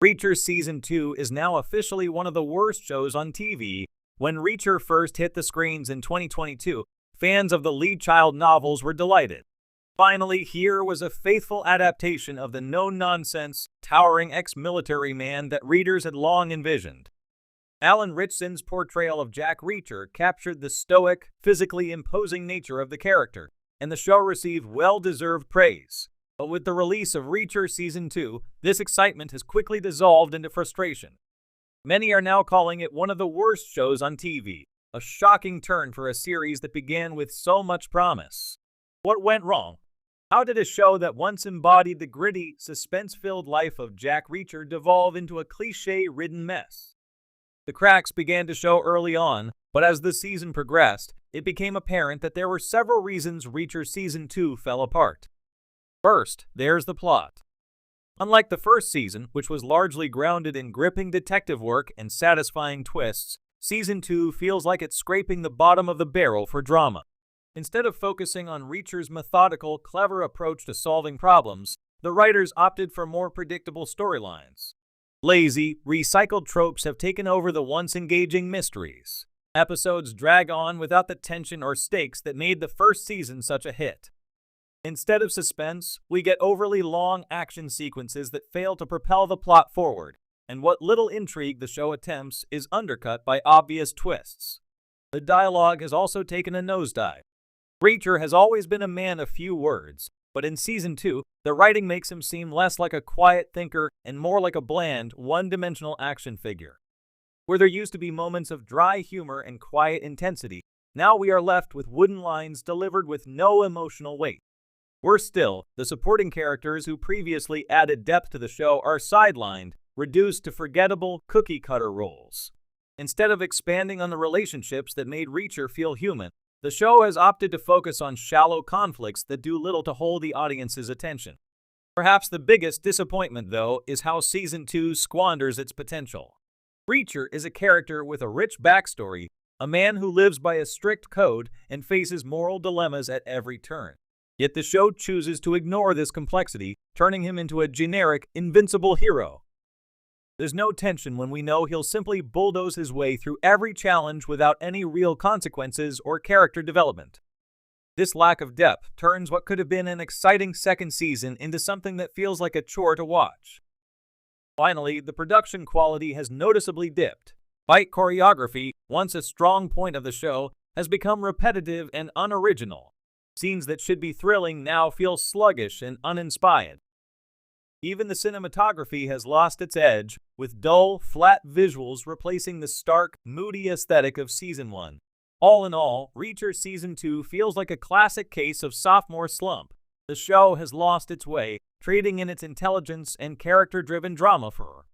Reacher Season 2 is now officially one of the worst shows on TV. When Reacher first hit the screens in 2022, fans of the lead child novels were delighted. Finally, here was a faithful adaptation of the no-nonsense, towering ex-military man that readers had long envisioned. Alan Ritchson's portrayal of Jack Reacher captured the stoic, physically imposing nature of the character, and the show received well-deserved praise. But with the release of Reacher Season 2, this excitement has quickly dissolved into frustration. Many are now calling it one of the worst shows on TV, a shocking turn for a series that began with so much promise. What went wrong? How did a show that once embodied the gritty, suspense-filled life of Jack Reacher devolve into a cliché-ridden mess? The cracks began to show early on, but as the season progressed, it became apparent that there were several reasons Reacher Season 2 fell apart. First, there's the plot. Unlike the first season, which was largely grounded in gripping detective work and satisfying twists, Season 2 feels like it's scraping the bottom of the barrel for drama. Instead of focusing on Reacher's methodical, clever approach to solving problems, the writers opted for more predictable storylines. Lazy, recycled tropes have taken over the once engaging mysteries. Episodes drag on without the tension or stakes that made the first season such a hit. Instead of suspense, we get overly long action sequences that fail to propel the plot forward, and what little intrigue the show attempts is undercut by obvious twists. The dialogue has also taken a nosedive. Reacher has always been a man of few words, but in Season 2, the writing makes him seem less like a quiet thinker and more like a bland, one-dimensional action figure. Where there used to be moments of dry humor and quiet intensity, now we are left with wooden lines delivered with no emotional weight. Worse still, the supporting characters who previously added depth to the show are sidelined, reduced to forgettable, cookie-cutter roles. Instead of expanding on the relationships that made Reacher feel human, the show has opted to focus on shallow conflicts that do little to hold the audience's attention. Perhaps the biggest disappointment, though, is how Season 2 squanders its potential. Reacher is a character with a rich backstory, a man who lives by a strict code and faces moral dilemmas at every turn. Yet the show chooses to ignore this complexity, turning him into a generic, invincible hero. There's no tension when we know he'll simply bulldoze his way through every challenge without any real consequences or character development. This lack of depth turns what could have been an exciting second season into something that feels like a chore to watch. Finally, the production quality has noticeably dipped. Fight choreography, once a strong point of the show, has become repetitive and unoriginal. Scenes that should be thrilling now feel sluggish and uninspired. Even the cinematography has lost its edge, with dull, flat visuals replacing the stark, moody aesthetic of Season 1. All in all, Reacher Season 2 feels like a classic case of sophomore slump. The show has lost its way, trading in its intelligence and character-driven drama for